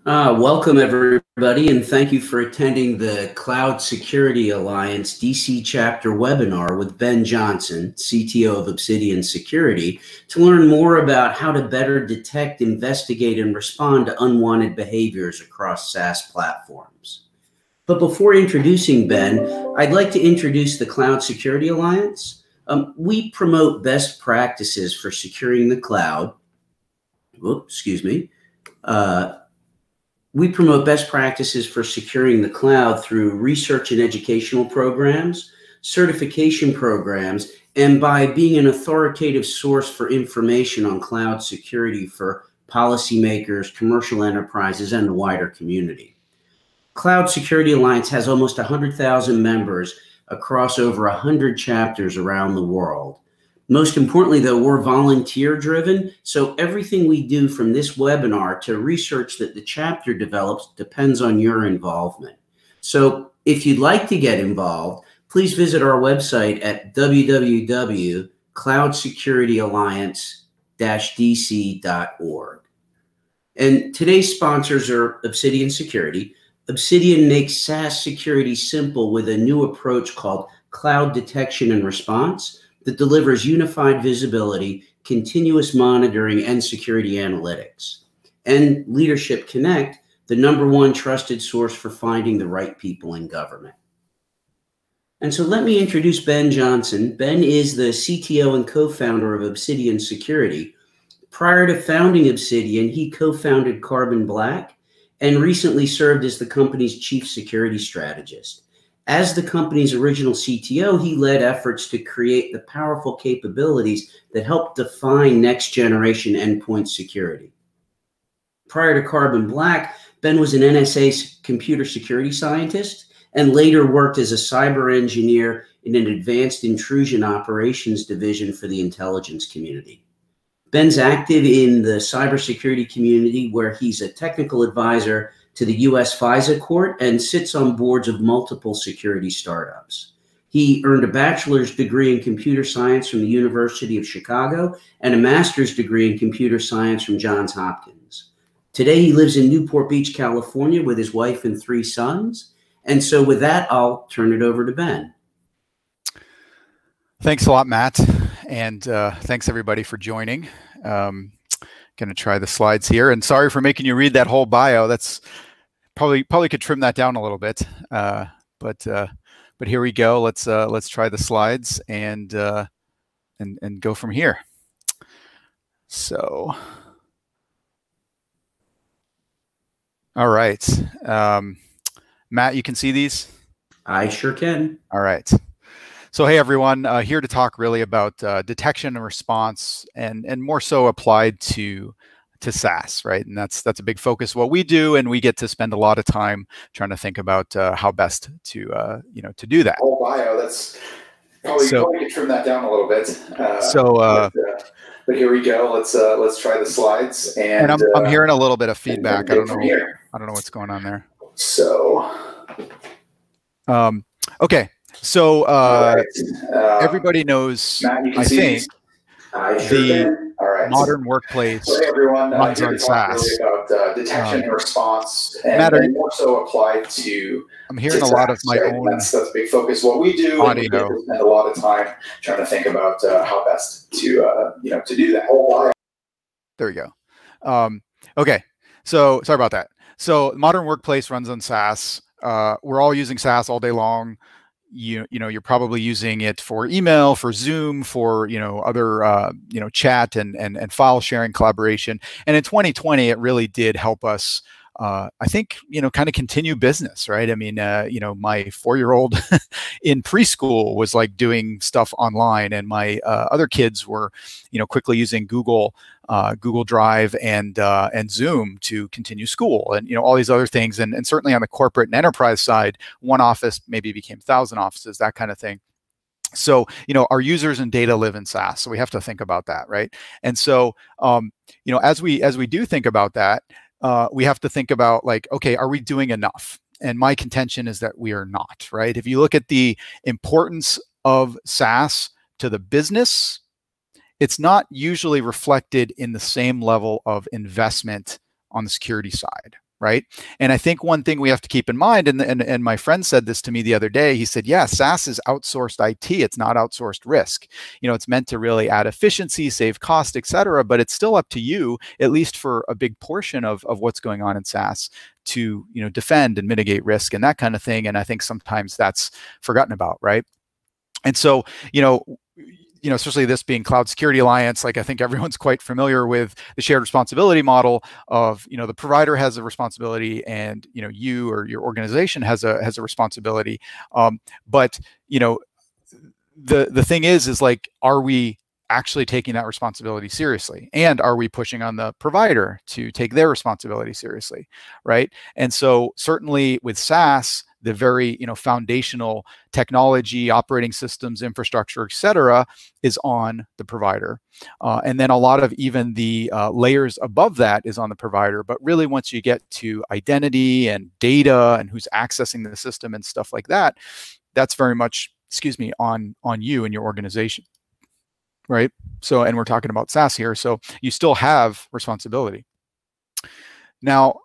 Welcome, everybody, and thank you for attending the Cloud Security Alliance DC Chapter webinar with Ben Johnson, CTO of Obsidian Security, to learn more about how to better detect, investigate, and respond to unwanted behaviors across SaaS platforms. But before introducing Ben, I'd like to introduce the Cloud Security Alliance. We promote best practices for securing the cloud. We promote best practices for securing the cloud through research and educational programs, certification programs, and by being an authoritative source for information on cloud security for policymakers, commercial enterprises, and the wider community. Cloud Security Alliance has almost 100,000 members across over 100 chapters around the world. Most importantly, though, we're volunteer-driven, so everything we do from this webinar to research that the chapter develops depends on your involvement. So if you'd like to get involved, please visit our website at www.cloudsecurityalliance-dc.org. And today's sponsors are Obsidian Security. Obsidian makes SaaS security simple with a new approach called Cloud Detection and Response that delivers unified visibility, continuous monitoring, and security analytics. And Leadership Connect, the #1 trusted source for finding the right people in government. And so let me introduce Ben Johnson. Ben is the CTO and co-founder of Obsidian Security. Prior to founding Obsidian, he co-founded Carbon Black and recently served as the company's Chief Security Strategist. As the company's original CTO, he led efforts to create the powerful capabilities that help define next-generation endpoint security. Prior to Carbon Black, Ben was an NSA computer security scientist and later worked as a cyber engineer in an advanced intrusion operations division for the intelligence community. Ben's active in the cybersecurity community, where he's a technical advisor to the US FISA Court and sits on boards of multiple security startups. He earned a bachelor's degree in computer science from the University of Chicago and a master's degree in computer science from Johns Hopkins. Today, he lives in Newport Beach, California with his wife and 3 sons. And so with that, I'll turn it over to Ben. Thanks a lot, Matt. And thanks everybody for joining. Going to try the slides here, and sorry for making you read that whole bio. That's probably could trim that down a little bit, but here we go. Let's try the slides and go from here. So, all right, Matt, you can see these? I sure can. All right. So hey everyone, here to talk really about detection and response, and more so applied to SaaS, right? And that's a big focus of what we do, and we get to spend a lot of time trying to think about how best to to do that. Whole bio, that's probably could trim that down a little bit. But here we go. Let's try the slides. And I'm hearing a little bit of feedback. I don't know what's going on there. So okay. So everybody knows, Matt, I think, the modern workplace runs on SaaS. Really about detection and response, and more so applied to. I'm hearing a lot of my own. That's a big focus. What we do, and we spend a lot of time trying to think about how best to to do that. There we go. Okay, so sorry about that. So modern workplace runs on SaaS. We're all using SaaS all day long. You're probably using it for email, for Zoom, for other chat and file sharing, collaboration. And in 2020, it really did help us. I think kind of continue business, right? I mean, my 4-year-old in preschool was like doing stuff online, and my other kids were quickly using Google Drive and Zoom to continue school, and all these other things, and certainly on the corporate and enterprise side, one office maybe became 1,000 offices, that kind of thing. So our users and data live in SaaS, so we have to think about that, right? And so as we do think about that, we have to think about, like, okay, are we doing enough? And my contention is that we are not, right? If you look at the importance of SaaS to the business, it's not usually reflected in the same level of investment on the security side, right? And I think one thing we have to keep in mind, and my friend said this to me the other day, he said, yeah, SaaS is outsourced IT. It's not outsourced risk. It's meant to really add efficiency, save cost, et cetera, but it's still up to you, at least for a big portion of what's going on in SaaS, to defend and mitigate risk and that kind of thing. And I think sometimes that's forgotten about, right? And so, especially this being Cloud Security Alliance, like I think everyone's quite familiar with the shared responsibility model of, the provider has a responsibility and, you or your organization has a responsibility. But the thing is like, are we actually taking that responsibility seriously? And are we pushing on the provider to take their responsibility seriously, right? And so certainly with SaaS, the very foundational technology, operating systems, infrastructure, et cetera, is on the provider. And then a lot of even the layers above that is on the provider. But really, once you get to identity and data and who's accessing the system and stuff like that, that's very much, on you and your organization, right? So, and we're talking about SaaS here, so you still have responsibility. Now,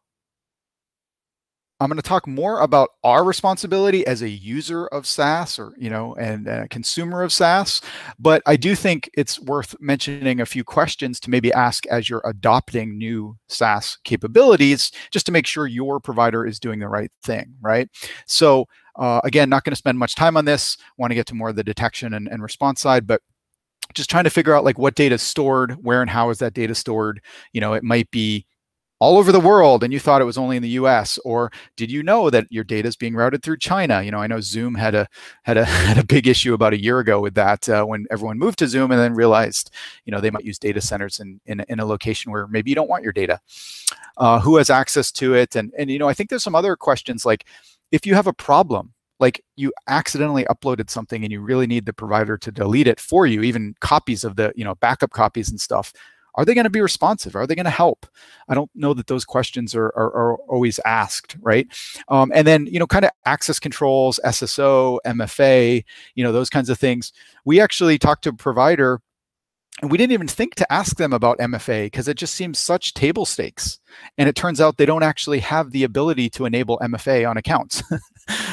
I'm going to talk more about our responsibility as a user of SaaS or, and a consumer of SaaS. But I do think it's worth mentioning a few questions to maybe ask as you're adopting new SaaS capabilities, just to make sure your provider is doing the right thing, right? So again, not going to spend much time on this. Want to get to more of the detection and response side, but just trying to figure out like what data is stored, where and how is that data stored? It might be all over the world and you thought it was only in the US, or did you know that your data is being routed through China? I know Zoom had a big issue about a year ago with that when everyone moved to Zoom and then realized, they might use data centers in a location where maybe you don't want your data. Who has access to it? And I think there's some other questions, like if you have a problem, like you accidentally uploaded something and you really need the provider to delete it for you, even copies of the, backup copies and stuff. Are they going to be responsive? Are they going to help? I don't know that those questions are always asked, right? And then, kind of access controls, SSO, MFA, those kinds of things. We actually talked to a provider and we didn't even think to ask them about MFA because it just seems such table stakes. And it turns out they don't actually have the ability to enable MFA on accounts.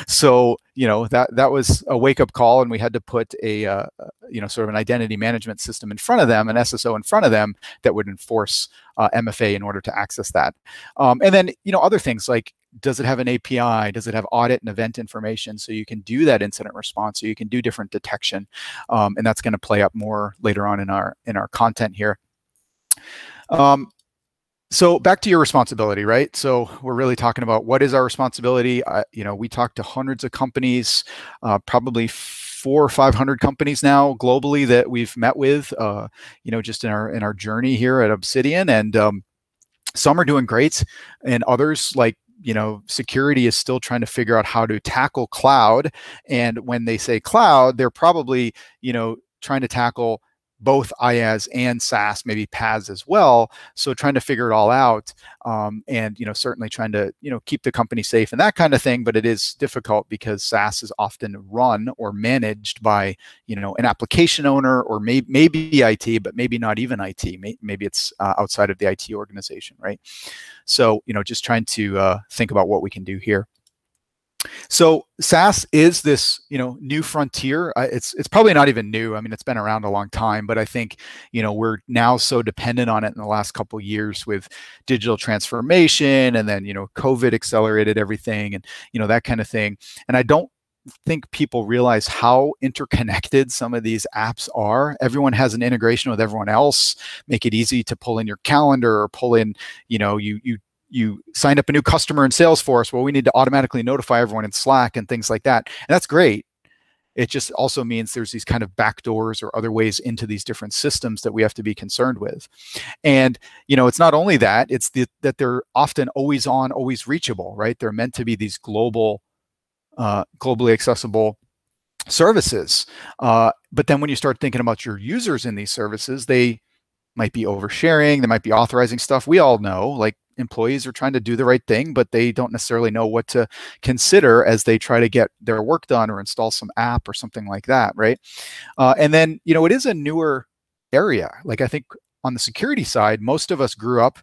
So, that was a wake-up call, and we had to put a, sort of an identity management system in front of them, an SSO in front of them that would enforce MFA in order to access that. And then, other things like, does it have an API? Does it have audit and event information? So you can do that incident response, so you can do different detection. And that's going to play up more later on in our content here. So back to your responsibility, right? So we're really talking about what is our responsibility. We talked to hundreds of companies, probably 400 or 500 companies now globally that we've met with, just in our journey here at Obsidian. And some are doing great, and others, like security, is still trying to figure out how to tackle cloud. And when they say cloud, they're probably trying to tackle both IaaS and SaaS, maybe PaaS as well. So trying to figure it all out, and certainly trying to keep the company safe and that kind of thing. But it is difficult because SaaS is often run or managed by an application owner, or maybe IT, but maybe not even IT. Maybe it's outside of the IT organization, right? So just trying to think about what we can do here. So SaaS is this, new frontier. It's probably not even new. I mean, it's been around a long time, but I think, we're now so dependent on it in the last couple of years with digital transformation, and then, COVID accelerated everything, and, that kind of thing. And I don't think people realize how interconnected some of these apps are. Everyone has an integration with everyone else. Make it easy to pull in your calendar, or pull in, you signed up a new customer in Salesforce. Well, we need to automatically notify everyone in Slack and things like that. And that's great. It just also means there's these kind of backdoors or other ways into these different systems that we have to be concerned with. And, it's not only that, it's that they're often always on, always reachable, right? They're meant to be these globally accessible services. But then when you start thinking about your users in these services, they might be oversharing, they might be authorizing stuff. We all know, like, employees are trying to do the right thing, but they don't necessarily know what to consider as they try to get their work done or install some app or something like that, right? And then, it is a newer area. Like, I think on the security side, most of us grew up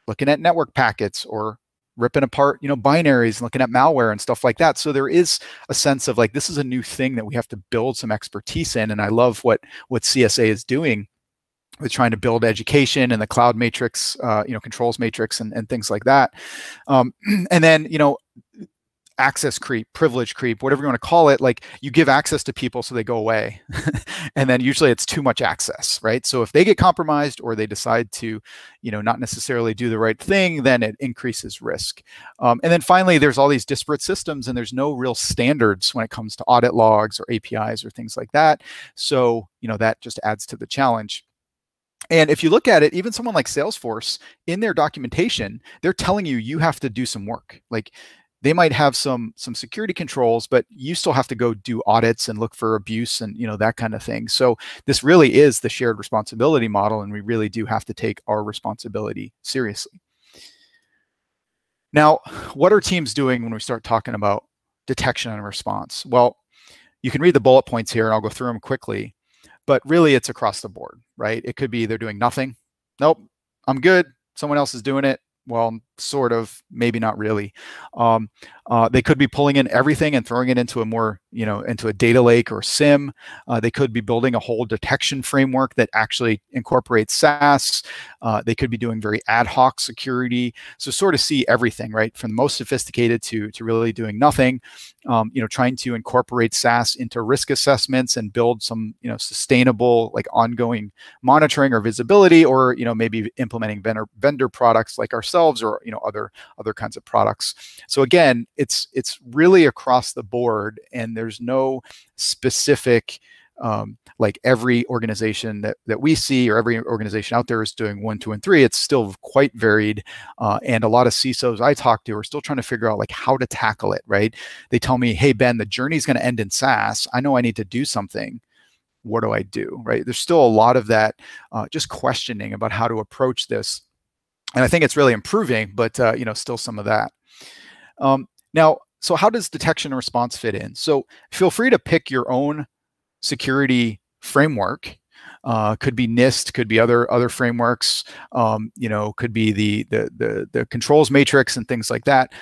looking at network packets or ripping apart, binaries and looking at malware and stuff like that. So there is a sense of like, this is a new thing that we have to build some expertise in. And I love what CSA is doing with trying to build education and the cloud matrix, controls matrix and things like that. And then, access creep, privilege creep, whatever you want to call it, like you give access to people so they go away. And then usually it's too much access, right? So if they get compromised or they decide to, not necessarily do the right thing, then it increases risk. And then finally, there's all these disparate systems and there's no real standards when it comes to audit logs or APIs or things like that. So, that just adds to the challenge. And if you look at it, even someone like Salesforce, in their documentation, they're telling you have to do some work. Like they might have some security controls, but you still have to go do audits and look for abuse and that kind of thing. So this really is the shared responsibility model, and we really do have to take our responsibility seriously. Now, what are teams doing when we start talking about detection and response? Well, you can read the bullet points here, and I'll go through them quickly. But really, it's across the board, right? It could be they're doing nothing. Nope, I'm good. Someone else is doing it. Well, sort of, maybe not really. They could be pulling in everything and throwing it into a more, into a data lake or SIM. They could be building a whole detection framework that actually incorporates SaaS. They could be doing very ad hoc security. So sort of see everything, right? From the most sophisticated to really doing nothing, trying to incorporate SaaS into risk assessments and build some, sustainable, like ongoing monitoring or visibility, or, maybe implementing vendor products like ourselves or, other kinds of products. So again, it's really across the board, and there's no specific, like every organization that we see or every organization out there is doing 1, 2, and 3. It's still quite varied. And a lot of CISOs I talk to are still trying to figure out like how to tackle it, right? They tell me, hey, Ben, the journey is going to end in SaaS. I know I need to do something. What do I do, right? There's still a lot of that just questioning about how to approach this. And I think it's really improving, but still some of that. Now, so how does detection and response fit in? So feel free to pick your own security framework. Could be NIST, could be other frameworks. Could be the controls matrix and things like that.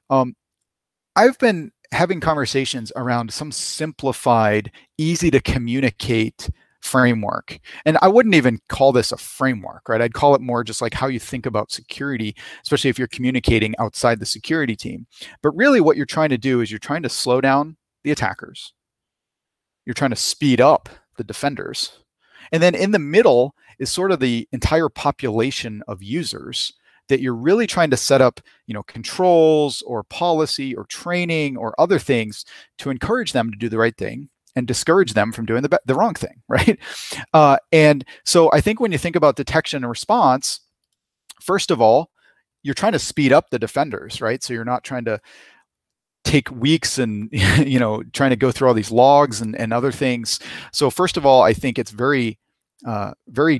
I've been having conversations around some simplified, easy to communicate framework. And I wouldn't even call this a framework, right? I'd call it more just like how you think about security, especially if you're communicating outside the security team. But really what you're trying to do is you're trying to slow down the attackers. You're trying to speed up the defenders. And then in the middle is sort of the entire population of users that you're really trying to set up, controls or policy or training or other things to encourage them to do the right thing and discourage them from doing the wrong thing, right? And so I think when you think about detection and response, first of all, you're trying to speed up the defenders, right? So you're not trying to take weeks and trying to go through all these logs and other things. So first of all, I think it's very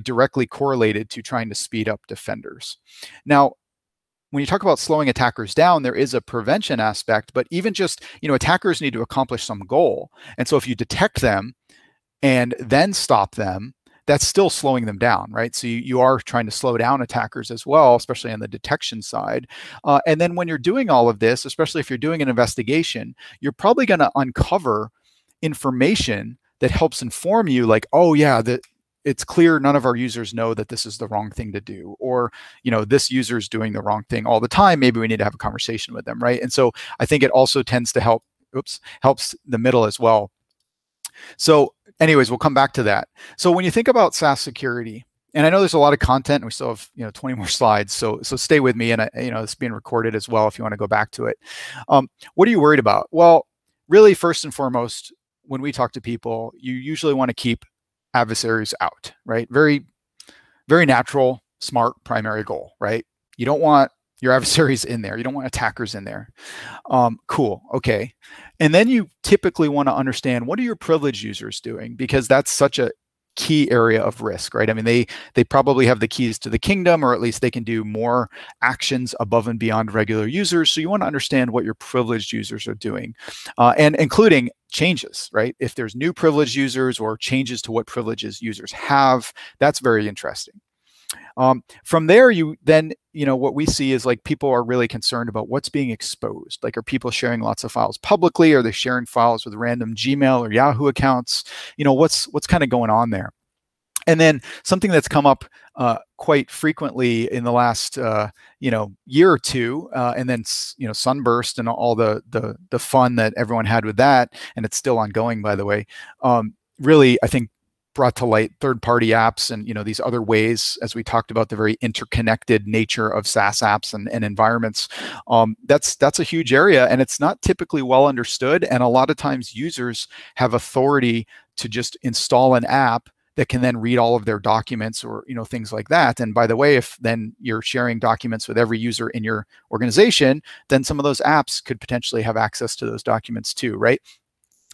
directly correlated to trying to speed up defenders. Now, when you talk about slowing attackers down, there is a prevention aspect, but even just, attackers need to accomplish some goal. And so if you detect them and then stop them, that's still slowing them down, right? So you are trying to slow down attackers as well, especially on the detection side. And then when you're doing all of this, especially if you're doing an investigation, you're probably going to uncover information that helps inform you like, oh yeah, it's clear none of our users know that this is the wrong thing to do, or, this user is doing the wrong thing all the time. Maybe we need to have a conversation with them, right? And so I think it also tends to helps the middle as well. So anyways, we'll come back to that. So when you think about SaaS security, and I know there's a lot of content, and we still have 20 more slides, so stay with me, and it's being recorded as well if you want to go back to it. What are you worried about? Well, really, first and foremost, when we talk to people, you usually want to keep adversaries out, right? Very, very natural, smart primary goal, right? You don't want your adversaries in there. You don't want attackers in there. Cool. Okay. And then you typically want to understand, what are your privileged users doing? Because that's such a key area of risk, right? I mean, they probably have the keys to the kingdom, or at least they can do more actions above and beyond regular users. So you want to understand what your privileged users are doing, and including changes, right? If there's new privileged users or changes to what privileges users have, that's very interesting. From there, what we see is like people are really concerned about what's being exposed. Like, are people sharing lots of files publicly? Are they sharing files with random Gmail or Yahoo accounts? What's kind of going on there? And then something that's come up quite frequently in the last year or two, and then Sunburst and all the fun that everyone had with that, and it's still ongoing, by the way. Really, I think brought to light third-party apps and these other ways, as we talked about, the very interconnected nature of SaaS apps and environments. That's a huge area, and it's not typically well understood. And a lot of times users have authority to just install an app that can then read all of their documents or things like that. And by the way, if then you're sharing documents with every user in your organization, then some of those apps could potentially have access to those documents too, right?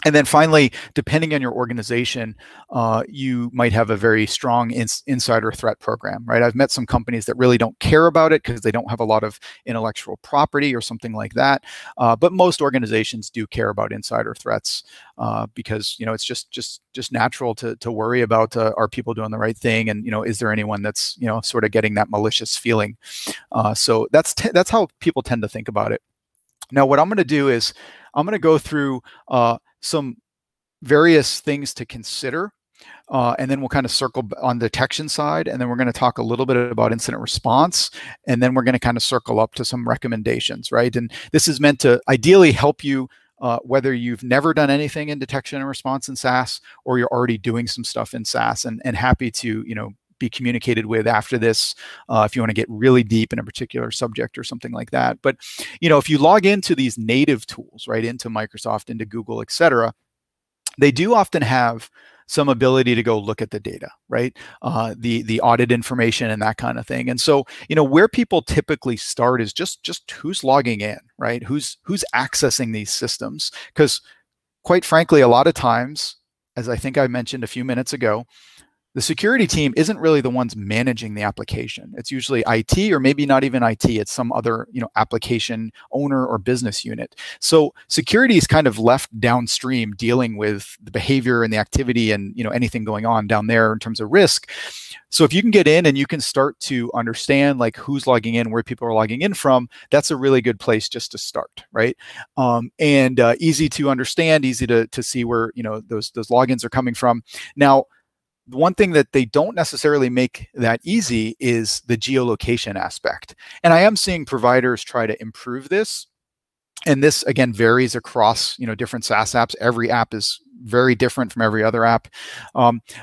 And then finally, depending on your organization, you might have a very strong insider threat program, right? I've met some companies that really don't care about it because they don't have a lot of intellectual property or something like that. But most organizations do care about insider threats because it's just natural to worry about are people doing the right thing, and is there anyone that's sort of getting that malicious feeling. So that's how people tend to think about it. Now, what I'm going to do is I'm going to go through some various things to consider, and then we'll kind of circle on the detection side, and then we're going to talk a little bit about incident response, and then we're going to kind of circle up to some recommendations, right? And this is meant to ideally help you whether you've never done anything in detection and response in SaaS, or you're already doing some stuff in SaaS, and happy to be communicated with after this if you want to get really deep in a particular subject or something like that. But if you log into these native tools, right, into Microsoft, into Google, etc., they do often have some ability to go look at the data, right? The audit information and that kind of thing. And so, where people typically start is just who's logging in, right? Who's accessing these systems? Because quite frankly, a lot of times, as I think I mentioned a few minutes ago, the security team isn't really the ones managing the application. It's usually IT, or maybe not even IT. It's some other, application owner or business unit. So security is kind of left downstream, dealing with the behavior and the activity and, anything going on down there in terms of risk. So if you can get in and you can start to understand like who's logging in, where people are logging in from, that's a really good place just to start, right? And easy to understand, easy to see where, those logins are coming from. Now, the one thing that they don't necessarily make that easy is the geolocation aspect. And I am seeing providers try to improve this. And this, again, varies across, different SaaS apps. Every app is very different from every other app.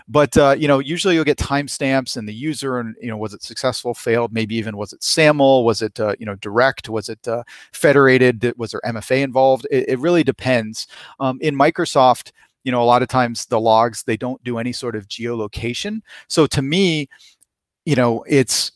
But usually you'll get timestamps and the user and, was it successful, failed, maybe even was it SAML, was it, direct, was it federated, was there MFA involved? It really depends. In Microsoft, a lot of times the logs, they don't do any sort of geolocation. So to me, it's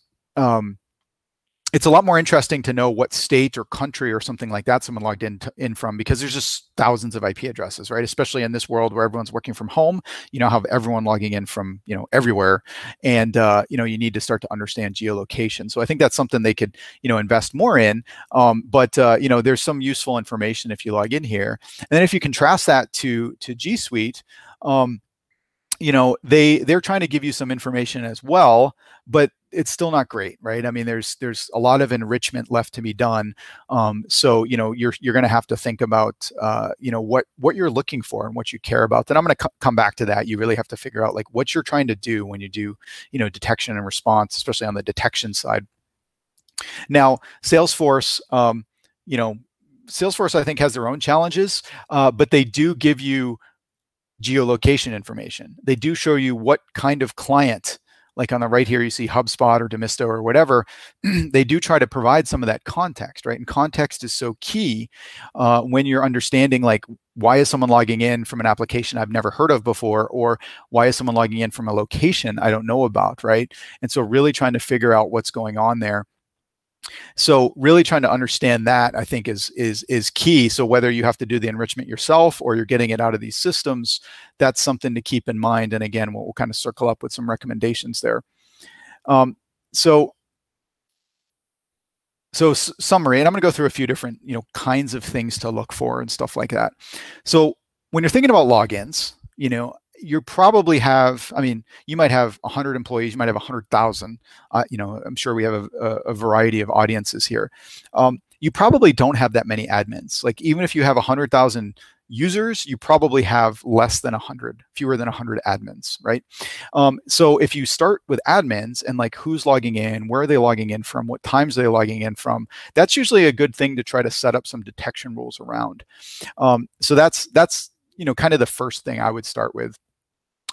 a lot more interesting to know what state or country or something like that someone logged in from, because there's just thousands of IP addresses, right? Especially in this world where everyone's working from home, have everyone logging in from, everywhere. And, you need to start to understand geolocation. So I think that's something they could, invest more in. But there's some useful information if you log in here. And then if you contrast that to G Suite, they're trying to give you some information as well, but it's still not great, right? I mean, there's a lot of enrichment left to be done. So, you're going to have to think about, what you're looking for and what you care about. Then I'm going to come back to that. You really have to figure out like what you're trying to do when you do, detection and response, especially on the detection side. Now, Salesforce, Salesforce, I think, has their own challenges, but they do give you geolocation information. They do show you what kind of client, like on the right here, you see HubSpot or Demisto or whatever. They do try to provide some of that context, right? And context is so key when you're understanding like, why is someone logging in from an application I've never heard of before? Or why is someone logging in from a location I don't know about, right? And so really trying to figure out what's going on there. So really trying to understand that, I think, is key. So whether you have to do the enrichment yourself or you're getting it out of these systems, that's something to keep in mind. And again, we'll kind of circle up with some recommendations there. So summary, and I'm going to go through a few different, kinds of things to look for and stuff like that. So when you're thinking about logins, you probably have, I mean, you might have 100 employees, you might have 100,000. You know, I'm sure we have a variety of audiences here. You probably don't have that many admins. Like even if you have 100,000 users, you probably have less than 100, fewer than 100 admins, right? So if you start with admins and like who's logging in, where are they logging in from, what times are they logging in from, that's usually a good thing to try to set up some detection rules around. So that's you know, kind of the first thing I would start with.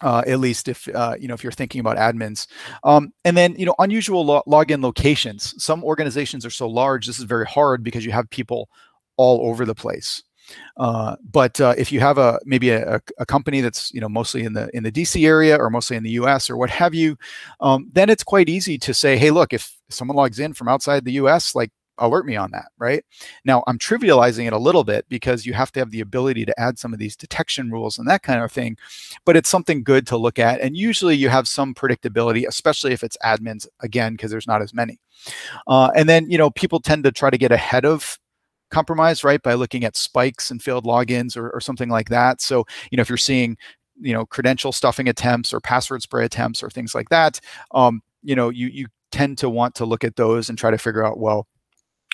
At least if you know, if you're thinking about admins. And then, you know, unusual login locations. Some organizations are so large, this is very hard because you have people all over the place. But if you have maybe a company that's, you know, mostly in the DC area or mostly in the US or what have you, then it's quite easy to say, hey, look, if someone logs in from outside the US, like, alert me on that, right? Now, I'm trivializing it a little bit because you have to have the ability to add some of these detection rules and that kind of thing, but it's something good to look at. And usually you have some predictability, especially if it's admins, again, because there's not as many. And then, you know, people tend to try to get ahead of compromise, right, by looking at spikes and failed logins or something like that. So, you know, if you're seeing, you know, credential stuffing attempts or password spray attempts or things like that, you know, you tend to want to look at those and try to figure out, well,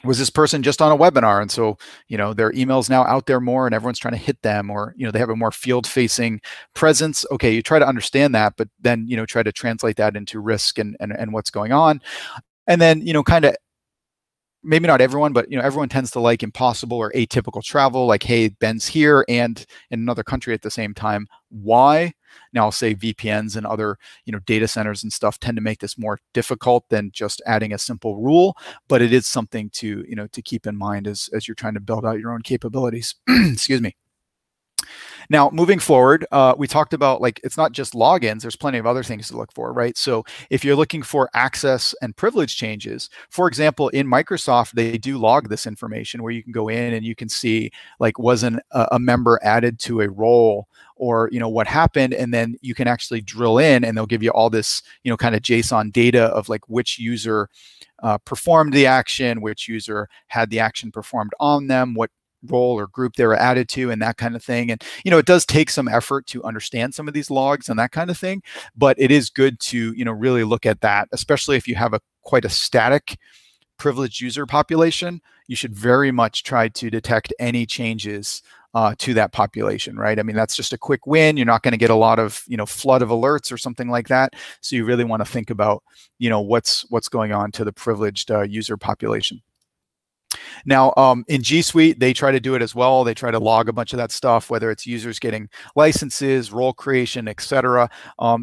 was this person just on a webinar? And so, you know, their email's now out there more and everyone's trying to hit them, or, you know, they have a more field facing presence. Okay. You try to understand that, but then, you know, try to translate that into risk and what's going on. And then, you know, kind of, maybe not everyone, but, you know, everyone tends to like impossible or atypical travel, like, hey, Ben's here and in another country at the same time. Why? Now I'll say VPNs and other, you know, data centers and stuff tend to make this more difficult than just adding a simple rule, but it is something to, you know, to keep in mind as you're trying to build out your own capabilities. Excuse me. Now, moving forward, we talked about, like, it's not just logins. There's plenty of other things to look for, right? So if you're looking for access and privilege changes, for example, in Microsoft, they do log this information where you can go in and you can see, like, was a member added to a role, or, you know, what happened, and then you can actually drill in and they'll give you all this, you know, kind of JSON data of like which user performed the action, which user had the action performed on them, what role or group they were added to, and that kind of thing. And, you know, it does take some effort to understand some of these logs and that kind of thing, but it is good to, you know, really look at that, especially if you have quite a static privileged user population. You should very much try to detect any changes to that population, right? I mean, that's just a quick win. You're not going to get a lot of, you know, flood of alerts or something like that. So you really want to think about, you know, what's going on to the privileged user population. Now, in G Suite, they try to do it as well. They try to log a bunch of that stuff, whether it's users getting licenses, role creation, etc.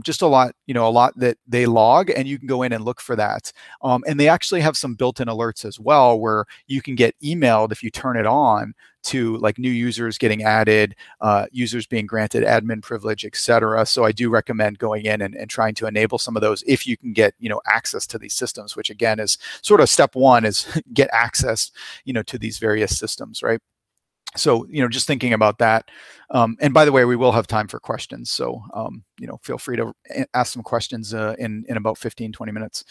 Just a lot, you know, a lot that they log, and you can go in and look for that. And they actually have some built-in alerts as well, where you can get emailed if you turn it on to, like, new users getting added, users being granted admin privilege, etc. So I do recommend going in and trying to enable some of those if you can get, you know, access to these systems, which again is sort of step one, is get access, you know, to these various systems, right? So, you know, just thinking about that. And by the way, we will have time for questions. So, you know, feel free to ask some questions in about 15, 20 minutes.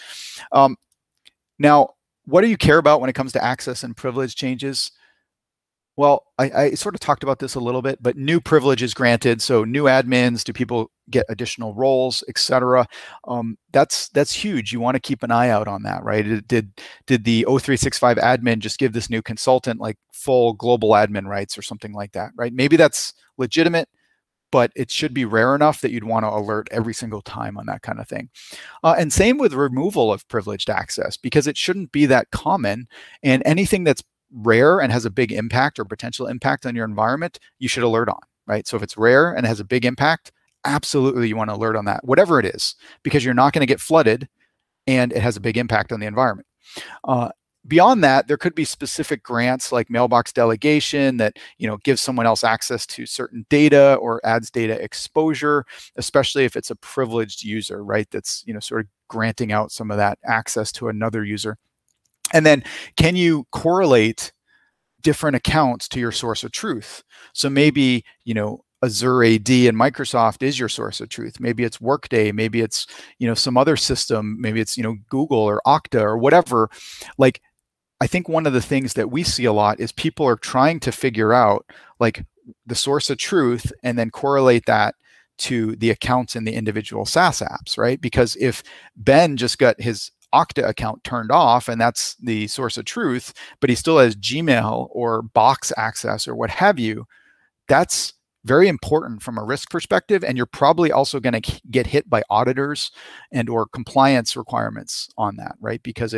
Now, what do you care about when it comes to access and privilege changes? Well, I sort of talked about this a little bit, but new privilege is granted. So new admins, do people get additional roles, etc. That's huge. You want to keep an eye out on that, right? Did the O365 admin just give this new consultant like full global admin rights or something like that, right? Maybe that's legitimate, but it should be rare enough that you'd want to alert every single time on that kind of thing. And same with removal of privileged access, because it shouldn't be that common, and anything that's rare and has a big impact or potential impact on your environment, you should alert on, right? So if it's rare and has a big impact, absolutely you want to alert on that, whatever it is, because you're not going to get flooded and it has a big impact on the environment. Beyond that, there could be specific grants like mailbox delegation that, you know, gives someone else access to certain data or adds data exposure, especially if it's a privileged user, right? That's, you know, sort of granting out some of that access to another user. And then, can you correlate different accounts to your source of truth? So maybe, you know, Azure AD and Microsoft is your source of truth. Maybe it's Workday, maybe it's, you know, some other system, maybe it's, you know, Google or Okta or whatever. Like, I think one of the things that we see a lot is people are trying to figure out, like, the source of truth and then correlate that to the accounts in the individual SaaS apps, right? Because if Ben just got his Okta account turned off and that's the source of truth, but he still has Gmail or Box access or what have you, that's very important from a risk perspective. And you're probably also going to get hit by auditors and or compliance requirements on that, right? Because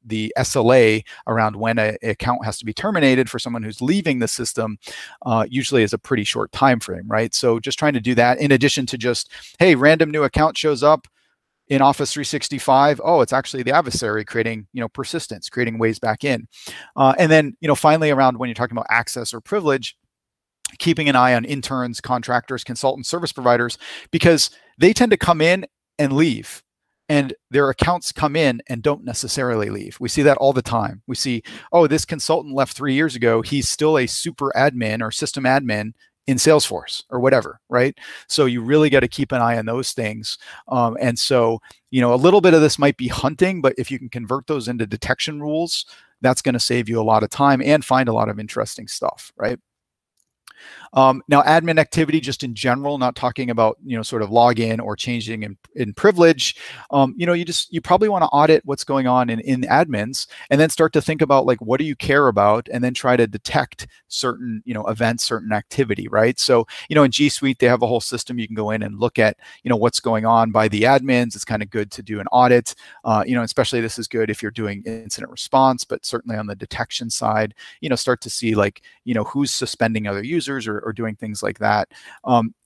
the SLA around when an account has to be terminated for someone who's leaving the system usually is a pretty short time frame, right? So just trying to do that in addition to just, hey, random new account shows up in Office 365. Oh, it's actually the adversary creating, persistence, creating ways back in. And then, finally, around when you're talking about access or privilege, keeping an eye on interns, contractors, consultants, service providers, because they tend to come in and leave, and their accounts come in and don't necessarily leave. We see that all the time. We see, oh, this consultant left 3 years ago. He's still a super admin or system admin in Salesforce or whatever, right? So you really got to keep an eye on those things. And so, a little bit of this might be hunting, but if you can convert those into detection rules, that's going to save you a lot of time and find a lot of interesting stuff, right? Now, admin activity, just in general, not talking about, sort of login or changing in privilege, you probably want to audit what's going on in admins and then start to think about, like, what do you care about? And then try to detect certain, events, certain activity, right? So, in G Suite, they have a whole system. You can go in and look at, what's going on by the admins. It's kind of good to do an audit, especially this is good if you're doing incident response, but certainly on the detection side, start to see, like, who's suspending other users or doing things like that.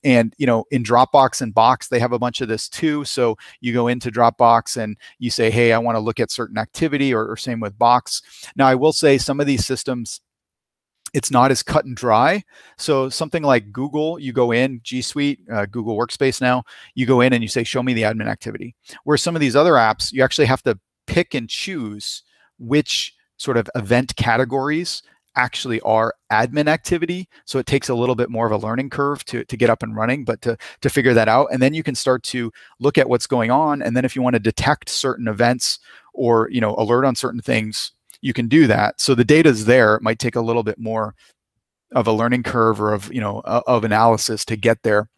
And, in Dropbox and Box, they have a bunch of this too. So you go into Dropbox and you say, hey, I want to look at certain activity, or same with Box. Now, I will say some of these systems, it's not as cut and dry. So something like Google, you go in, G Suite, Google Workspace now, you go in and you say, show me the admin activity. Where some of these other apps, you actually have to pick and choose which sort of event categories actually are admin activity. So it takes a little bit more of a learning curve to get up and running, but to figure that out. And then you can start to look at what's going on. And then if you want to detect certain events or, alert on certain things, you can do that. So the data is there. It might take a little bit more of a learning curve or of analysis to get there.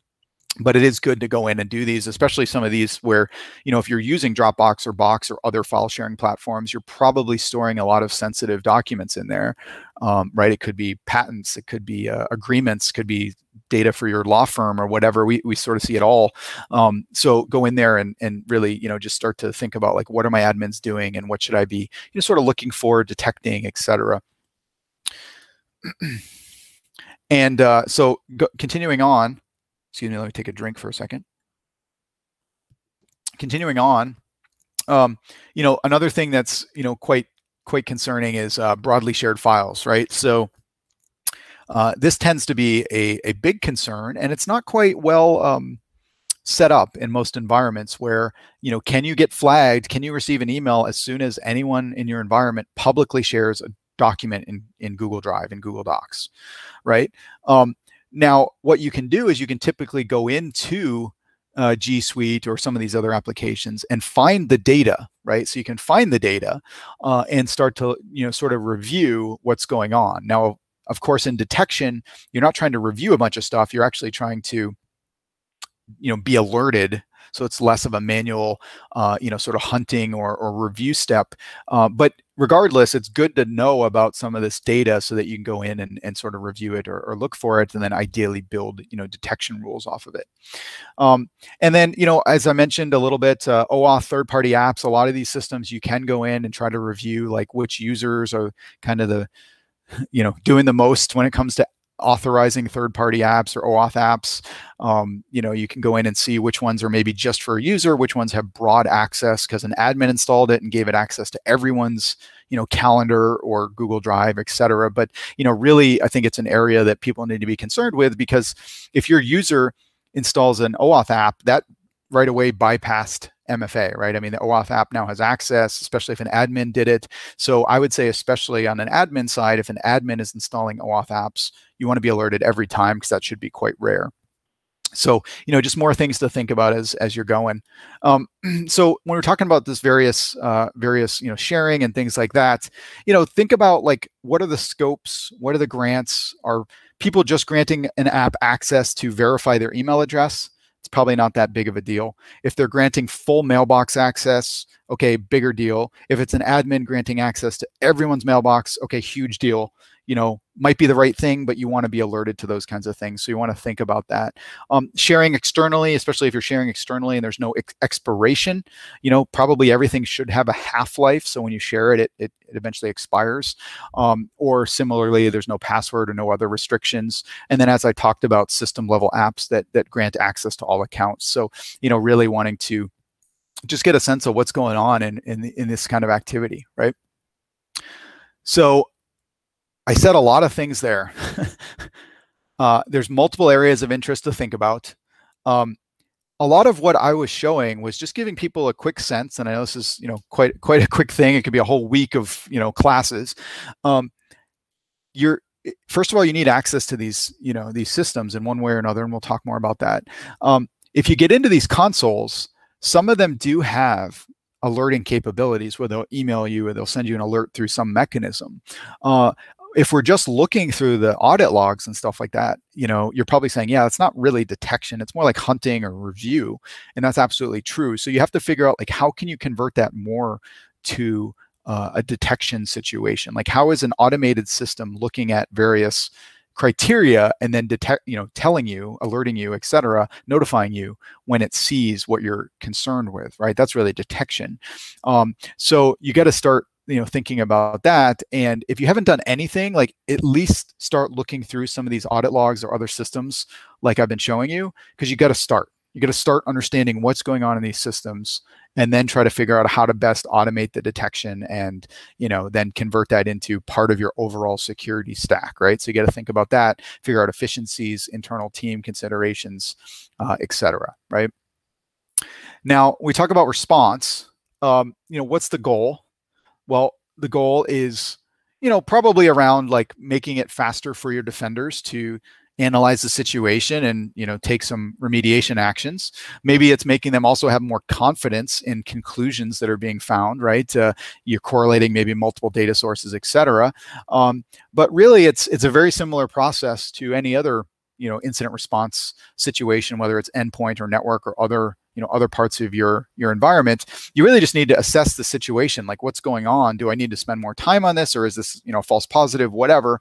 But it is good to go in and do these, especially some of these where, if you're using Dropbox or Box or other file sharing platforms, you're probably storing a lot of sensitive documents in there, right? It could be patents, it could be agreements, could be data for your law firm or whatever. We sort of see it all. So go in there and really, just start to think about, like, what are my admins doing and what should I be, sort of looking for, detecting, et cetera. And continuing on, excuse me, let me take a drink for a second. Continuing on, another thing that's, quite concerning is broadly shared files, right? So this tends to be a big concern, and it's not quite well set up in most environments where, can you get flagged? Can you receive an email as soon as anyone in your environment publicly shares a document in Google Drive, in Google Docs, right? Now, what you can do is you can typically go into G Suite or some of these other applications and find the data, right? So you can find the data and start to, sort of review what's going on. Now, of course, in detection, you're not trying to review a bunch of stuff. You're actually trying to, be alerted. So it's less of a manual, sort of hunting or review step. But regardless, it's good to know about some of this data so that you can go in and sort of review it or look for it, and then ideally build, detection rules off of it. And then, as I mentioned a little bit, OAuth third-party apps, a lot of these systems you can go in and try to review, like, which users are kind of the, doing the most when it comes to authorizing third-party apps or OAuth apps. You can go in and see which ones are maybe just for a user, which ones have broad access because an admin installed it and gave it access to everyone's, calendar or Google Drive, et cetera. But, really, I think it's an area that people need to be concerned with, because if your user installs an OAuth app, that right away bypassed MFA, right? I mean, the Oauth app now has access, especially if an admin did it. So I would say, especially on an admin side, if an admin is installing Oauth apps, you want to be alerted every time, because that should be quite rare. So, just more things to think about as you're going. So when we're talking about this various, sharing and things like that, think about, like, what are the scopes? What are the grants? Are people just granting an app access to verify their email address? it's probably not that big of a deal. If they're granting full mailbox access, okay, bigger deal. If it's an admin granting access to everyone's mailbox, okay, huge deal. You know, might be the right thing, but you want to be alerted to those kinds of things. So you want to think about that. Sharing externally, especially if you're sharing externally and there's no expiration, you know, probably everything should have a half-life. So when you share it, it eventually expires. Or similarly, there's no password or no other restrictions. And then as I talked about, system level apps that grant access to all accounts. So, you know, really wanting to just get a sense of what's going on in this kind of activity, right? So I said a lot of things there. There's multiple areas of interest to think about. A lot of what I was showing was just giving people a quick sense, and I know this is, you know, quite a quick thing. It could be a whole week of, you know, classes. First of all, you need access to these, you know, these systems in one way or another, and we'll talk more about that. If you get into these consoles, some of them do have alerting capabilities where they'll email you or they'll send you an alert through some mechanism. If we're just looking through the audit logs and stuff like that, you know, you're probably saying, yeah, it's not really detection. It's more like hunting or review. And that's absolutely true. So you have to figure out, like, how can you convert that more to a detection situation? Like, how is an automated system looking at various criteria and then telling you, alerting you, et cetera, notifying you when it sees what you're concerned with, right? That's really detection. So you got to start, you know, thinking about that. And if you haven't done anything, like, at least start looking through some of these audit logs or other systems like I've been showing you, because you got to start. You got to start understanding what's going on in these systems, and then try to figure out how to best automate the detection and, you know, then convert that into part of your overall security stack, right? So you got to think about that, figure out efficiencies, internal team considerations, et cetera, right? Now, we talk about response. You know, what's the goal? Well, the goal is, you know, probably around like making it faster for your defenders to analyze the situation and, you know, take some remediation actions. Maybe it's making them also have more confidence in conclusions that are being found, right? You're correlating maybe multiple data sources, et cetera. But really, it's a very similar process to any other, you know, incident response situation, whether it's endpoint or network or other, you know, other parts of your environment. You really just need to assess the situation, like, what's going on? Do I need to spend more time on this, or is this, you know, false positive, whatever?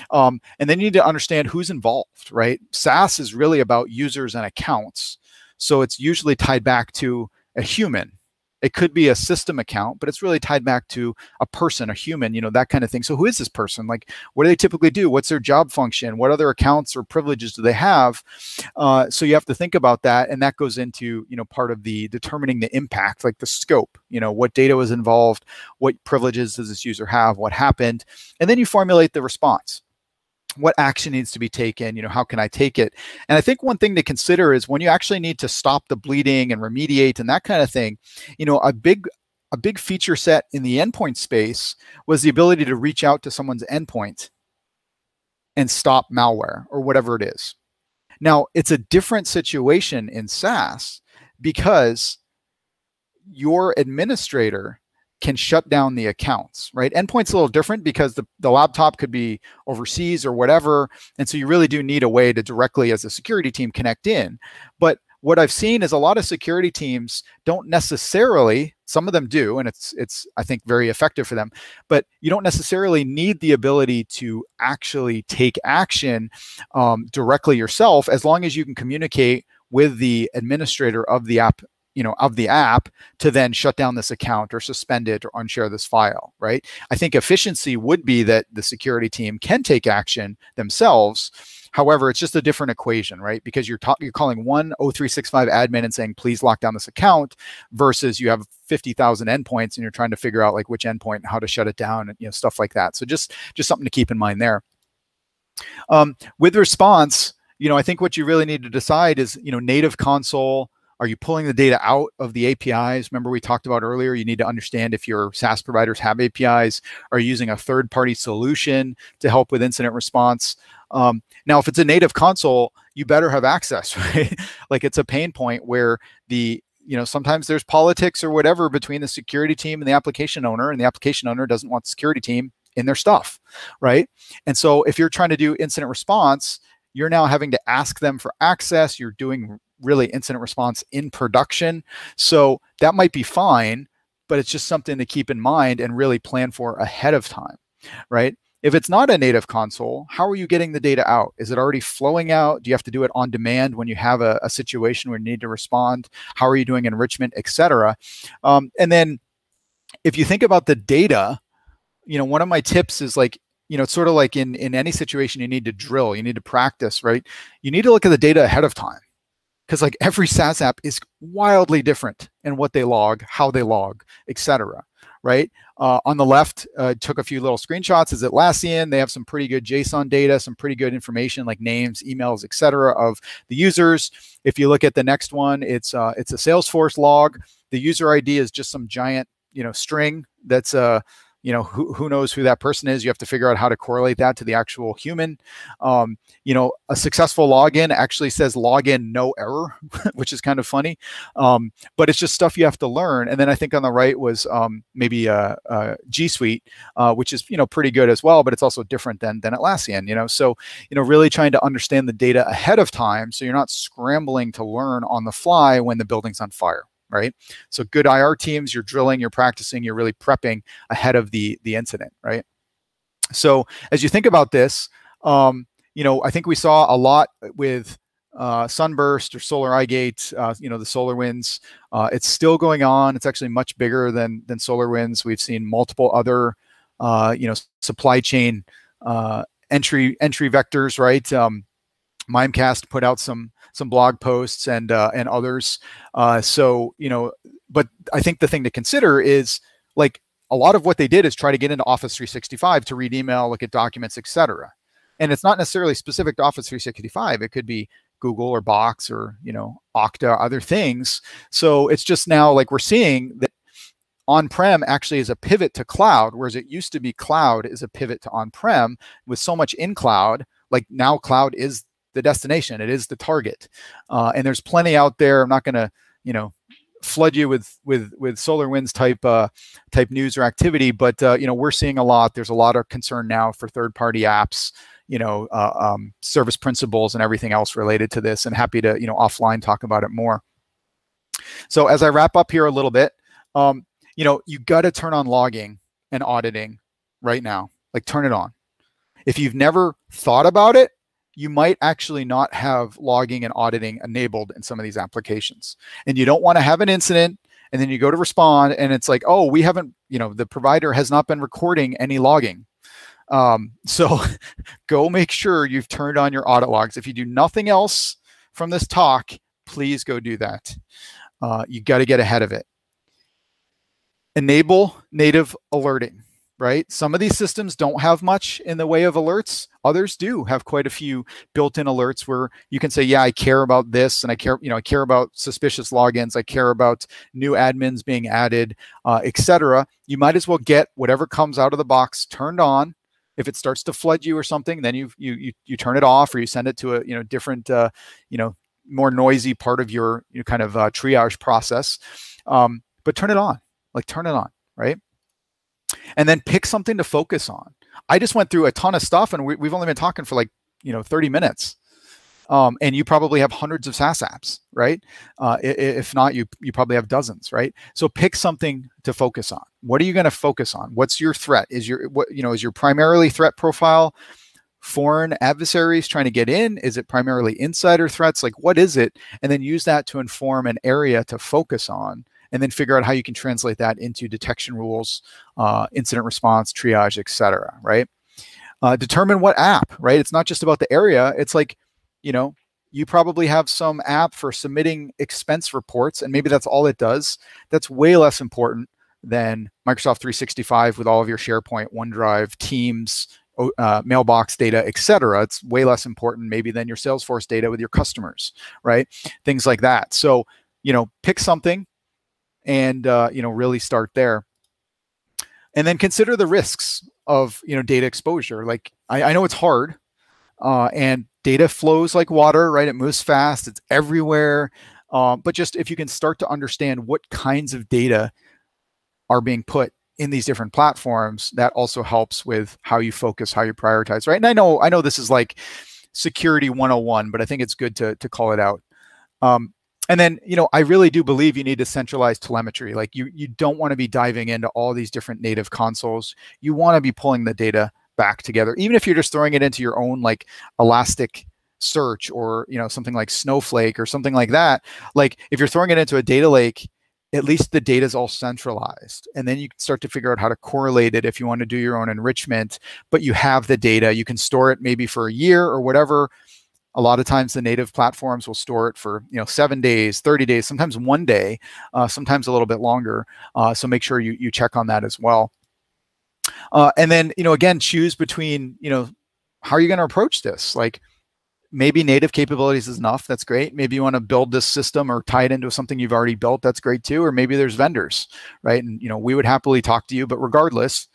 And then you need to understand who's involved, right? SaaS is really about users and accounts. So it's usually tied back to a human. It could be a system account, but it's really tied back to a person, a human, you know, that kind of thing. So who is this person? Like, what do they typically do? What's their job function? What other accounts or privileges do they have? So you have to think about that. And that goes into, you know, part of the determining the impact, like the scope, you know, what data was involved, what privileges does this user have, what happened? And then you formulate the response. What action needs to be taken? You know, how can I take it? And I think one thing to consider is when you actually need to stop the bleeding and remediate and that kind of thing, you know, a big feature set in the endpoint space was the ability to reach out to someone's endpoint and stop malware or whatever it is. Now, it's a different situation in SaaS because your administrator can shut down the accounts, right? Endpoint's a little different because the laptop could be overseas or whatever. And so you really do need a way to directly, as a security team, connect in. But what I've seen is a lot of security teams don't necessarily, some of them do, and it's I think very effective for them, but you don't necessarily need the ability to actually take action directly yourself, as long as you can communicate with the administrator of the app, you know, of the app, to then shut down this account or suspend it or unshare this file, right? I think efficiency would be that the security team can take action themselves. However, it's just a different equation, right? Because you're calling one O365 admin and saying, please lock down this account, versus you have 50,000 endpoints and you're trying to figure out like which endpoint and how to shut it down and, you know, stuff like that. So just something to keep in mind there. With response, you know, I think what you really need to decide is, you know, native console. Are you pulling the data out of the APIs? Remember we talked about earlier, you need to understand if your SaaS providers have APIs. Are you using a third-party solution to help with incident response? Now, if it's a native console, you better have access, right? Like, it's a pain point where you know, sometimes there's politics or whatever between the security team and the application owner, and the application owner doesn't want the security team in their stuff, right? And so if you're trying to do incident response, you're now having to ask them for access. You're doing really incident response in production. So that might be fine, but it's just something to keep in mind and really plan for ahead of time, right? If it's not a native console, how are you getting the data out? Is it already flowing out? Do you have to do it on demand when you have a situation where you need to respond? How are you doing enrichment, et cetera? And then if you think about the data, one of my tips is like, it's sort of like in any situation you need to drill, you need to practice, right? You need to look at the data ahead of time, because like every SaaS app is wildly different in what they log, how they log, et cetera, right? On the left, took a few little screenshots. Is Atlassian? They have some pretty good JSON data, some pretty good information like names, emails, et cetera, of the users. If you look at the next one, it's a Salesforce log. The user ID is just some giant, string that's who knows who that person is. You have to figure out how to correlate that to the actual human. A successful login actually says login no error, which is kind of funny. But it's just stuff you have to learn. And then I think on the right was maybe G Suite, which is pretty good as well, but it's also different than Atlassian. So really trying to understand the data ahead of time, so you're not scrambling to learn on the fly when the building's on fire. Right? So good IR teams, you're drilling, you're practicing, you're really prepping ahead of the incident, right? So as you think about this, I think we saw a lot with Sunburst or Solar iGate, the SolarWinds. It's still going on. It's actually much bigger than SolarWinds. We've seen multiple other, supply chain entry vectors, right? Mimecast put out some blog posts and others. But I think the thing to consider is like a lot of what they did is try to get into Office 365 to read email, look at documents, et cetera. And it's not necessarily specific to Office 365. It could be Google or Box or, Okta, other things. So it's just now like we're seeing that on-prem actually is a pivot to cloud, whereas it used to be cloud is a pivot to on-prem. With so much in cloud, like now cloud is the destination, it is the target, and there's plenty out there. I'm not going to, flood you with SolarWinds type news or activity, but we're seeing a lot. There's a lot of concern now for third-party apps, service principals and everything else related to this. And happy to offline talk about it more. So as I wrap up here a little bit, you got to turn on logging and auditing right now. Like turn it on. If you've never thought about it, you might actually not have logging and auditing enabled in some of these applications. And you don't want to have an incident and then you go to respond and it's like, oh, we haven't, the provider has not been recording any logging. So go make sure you've turned on your audit logs. If you do nothing else from this talk, please go do that. You got to get ahead of it. Enable native alerting. Right? Some of these systems don't have much in the way of alerts. Others do have quite a few built-in alerts where you can say, yeah, I care about this, and I care about suspicious logins, I care about new admins being added, etc. You might as well get whatever comes out of the box turned on. If it starts to flood you or something, then you turn it off, or you send it to a different more noisy part of your kind of triage process. But turn it on, right? And then pick something to focus on. I just went through a ton of stuff, and we've only been talking for like 30 minutes. And you probably have hundreds of SaaS apps, right? If not, you probably have dozens, right? So pick something to focus on. What are you going to focus on? What's your threat? Is your primarily threat profile foreign adversaries trying to get in? Is it primarily insider threats? Like what is it? And then use that to inform an area to focus on, and then figure out how you can translate that into detection rules, incident response, triage, et cetera, right? Determine what app, right? It's not just about the area. It's like, you probably have some app for submitting expense reports, and maybe that's all it does. That's way less important than Microsoft 365 with all of your SharePoint, OneDrive, Teams, mailbox data, et cetera. It's way less important maybe than your Salesforce data with your customers, right? Things like that. So, pick something, and really start there, and then consider the risks of data exposure. Like I know it's hard, and data flows like water, right? It moves fast, it's everywhere, but just if you can start to understand what kinds of data are being put in these different platforms, that also helps with how you focus, how you prioritize, right? And I know this is like security 101, but I think it's good to call it out. And then, I really do believe you need to centralize telemetry. Like you don't want to be diving into all these different native consoles. You want to be pulling the data back together, even if you're just throwing it into your own like Elastic search or, something like Snowflake or something like that. Like if you're throwing it into a data lake, at least the data is all centralized. And then you can start to figure out how to correlate it if you want to do your own enrichment, but you have the data. You can store it maybe for a year or whatever. A lot of times the native platforms will store it for 7 days, 30 days, sometimes 1 day, sometimes a little bit longer. So make sure you check on that as well. And then, again, choose between, how are you going to approach this? Like maybe native capabilities is enough. That's great. Maybe you want to build this system or tie it into something you've already built. That's great too. Or maybe there's vendors, right? And, we would happily talk to you, but regardless,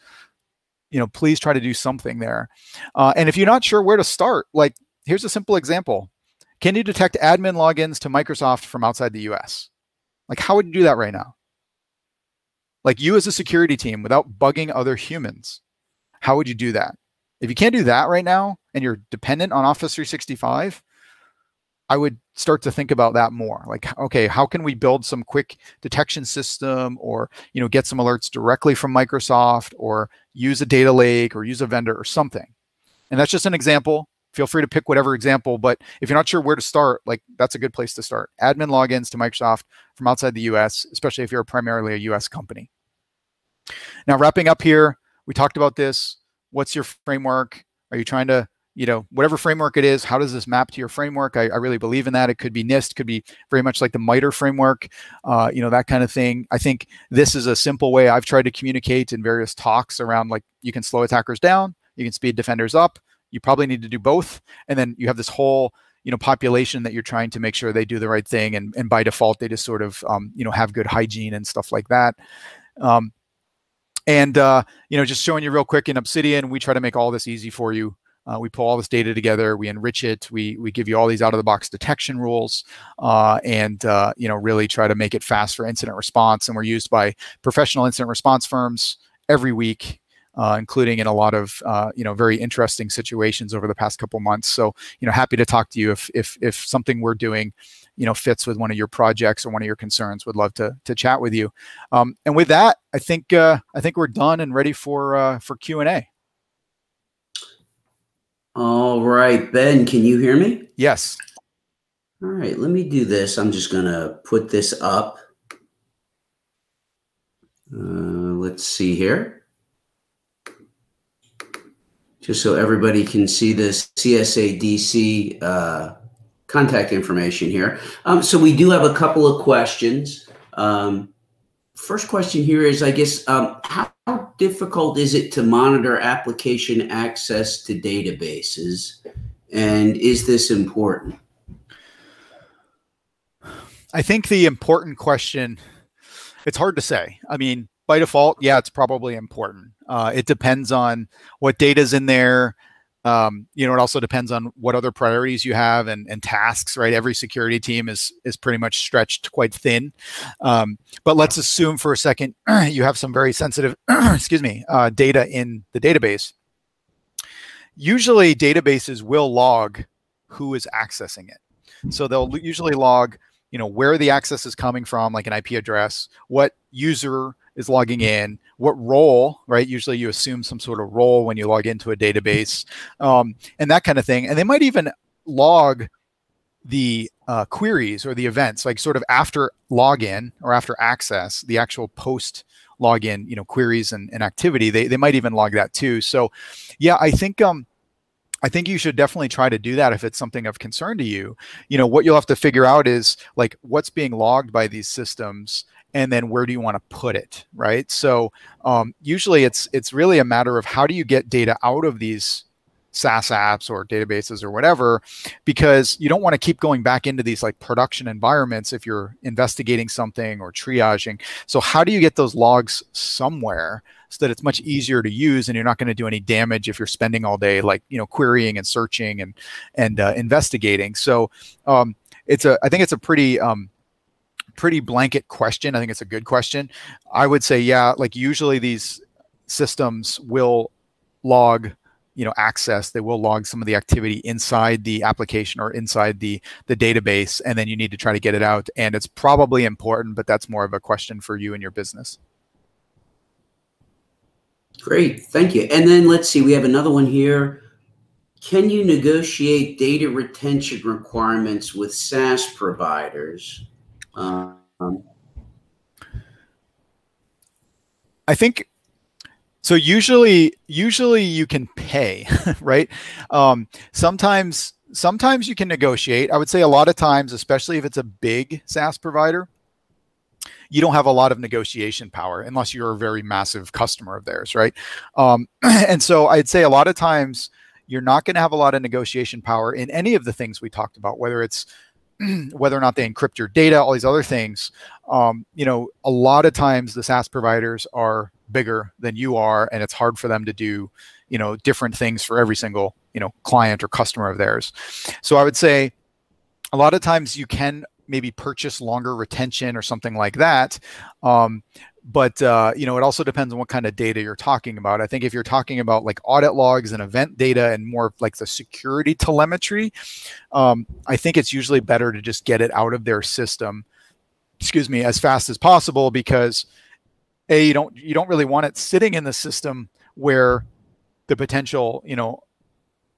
please try to do something there. And if you're not sure where to start, like, here's a simple example. Can you detect admin logins to Microsoft from outside the US? Like, how would you do that right now? Like you as a security team without bugging other humans, how would you do that? If you can't do that right now and you're dependent on Office 365, I would start to think about that more. Like, okay, how can we build some quick detection system or, get some alerts directly from Microsoft or use a data lake or use a vendor or something? And that's just an example. Feel free to pick whatever example, but if you're not sure where to start, like that's a good place to start. Admin logins to Microsoft from outside the US, especially if you're primarily a US company. Now, wrapping up here, we talked about this. What's your framework? Are you trying to, whatever framework it is, how does this map to your framework? I really believe in that. It could be NIST, could be very much like the MITRE framework, that kind of thing. I think this is a simple way I've tried to communicate in various talks around, like, you can slow attackers down, you can speed defenders up. You probably need to do both. And then you have this whole, population that you're trying to make sure they do the right thing. And by default, they just sort of, have good hygiene and stuff like that. Just showing you real quick in Obsidian, we try to make all this easy for you. We pull all this data together, we enrich it, we give you all these out-of-the-box detection rules, really try to make it fast for incident response. And we're used by professional incident response firms every week, including in a lot of very interesting situations over the past couple months. So happy to talk to you if something we're doing fits with one of your projects or one of your concerns. Would love to chat with you. And with that, I think we're done and ready for Q&A. All right, Ben, can you hear me? Yes. All right, let me do this. I'm just gonna put this up. Let's see here. Just so everybody can see this CSA-DC contact information here. So we do have a couple of questions. First question here is, I guess, how difficult is it to monitor application access to databases? And is this important? I think the important question, it's hard to say. I mean, by default, yeah, it's probably important. It depends on what data's in there. It also depends on what other priorities you have and tasks, right? Every security team is pretty much stretched quite thin. But let's assume for a second you have some very sensitive, data in the database. Usually databases will log who is accessing it. So they'll usually log, where the access is coming from, like an IP address, what user is logging in, what role, right? Usually you assume some sort of role when you log into a database, and that kind of thing. And they might even log the queries or the events, like sort of after login or after access, the actual post login, queries and activity. They might even log that too. So yeah, I think you should definitely try to do that if it's something of concern to you. What you'll have to figure out is like what's being logged by these systems, and then where do you want to put it, right? So usually it's really a matter of how do you get data out of these SaaS apps or databases or whatever, because you don't want to keep going back into these like production environments if you're investigating something or triaging. So how do you get those logs somewhere so that it's much easier to use and you're not going to do any damage if you're spending all day like, querying and searching and investigating. So I think it's a pretty blanket question. I think it's a good question. I would say, yeah, like usually these systems will log, access. They will log some of the activity inside the application or inside the database, and then you need to try to get it out. And it's probably important, but that's more of a question for you and your business. Great, thank you. And then let's see, we have another one here. Can you negotiate data retention requirements with SaaS providers? I think so. Usually you can pay, right? Sometimes you can negotiate. I would say a lot of times, especially if it's a big SaaS provider, you don't have a lot of negotiation power unless you're a very massive customer of theirs, right? And so I'd say a lot of times you're not going to have a lot of negotiation power in any of the things we talked about, whether it's whether or not they encrypt your data, all these other things. A lot of times the SaaS providers are bigger than you are, and it's hard for them to do, different things for every single, client or customer of theirs. So I would say a lot of times you can maybe purchase longer retention or something like that. But it also depends on what kind of data you're talking about. I think if you're talking about like audit logs and event data and more like the security telemetry, I think it's usually better to just get it out of their system, as fast as possible, because you don't really want it sitting in the system where the potential,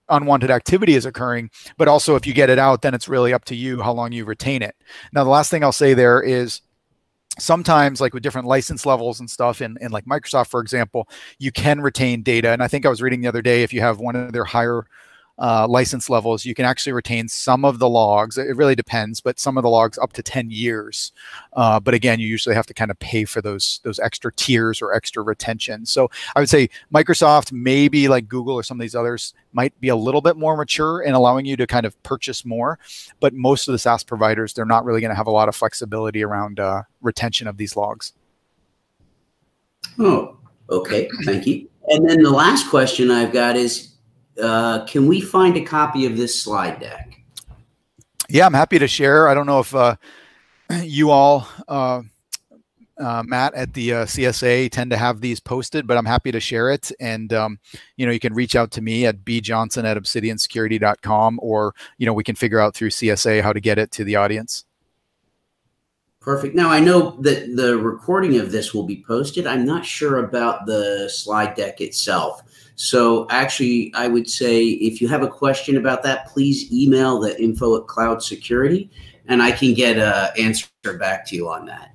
unwanted activity is occurring. But also if you get it out, then it's really up to you how long you retain it. Now, the last thing I'll say there is, sometimes like with different license levels and stuff in like Microsoft, for example, you can retain data. And I think I was reading the other day, if you have one of their higher license levels, you can actually retain some of the logs. It really depends, but some of the logs up to 10 years. But again, you usually have to kind of pay for those extra tiers or extra retention. So I would say Microsoft, maybe like Google or some of these others, might be a little bit more mature in allowing you to kind of purchase more. But most of the SaaS providers, they're not really going to have a lot of flexibility around retention of these logs. Oh, okay. Thank you. And then the last question I've got is, can we find a copy of this slide deck? Yeah, I'm happy to share. I don't know if you all, Matt, at the CSA tend to have these posted, but I'm happy to share it. And, you can reach out to me at bjohnson@obsidiansecurity.com, or, we can figure out through CSA how to get it to the audience. Perfect. Now, I know that the recording of this will be posted. I'm not sure about the slide deck itself. So actually, I would say if you have a question about that, please email the info@Cloud Security, and I can get an answer back to you on that.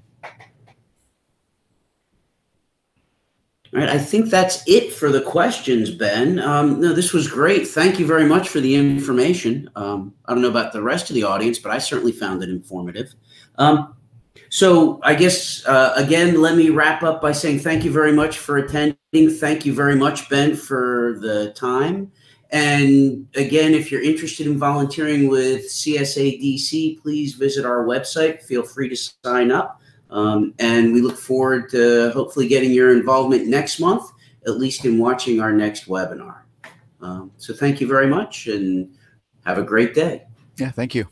All right, I think that's it for the questions, Ben. No, this was great. Thank you very much for the information. I don't know about the rest of the audience, but I certainly found it informative. So I guess, again, let me wrap up by saying thank you very much for attending. Thank you very much, Ben, for the time. And again, if you're interested in volunteering with CSA-DC, please visit our website. Feel free to sign up. And we look forward to hopefully getting your involvement next month, at least in watching our next webinar. So thank you very much and have a great day. Yeah, thank you.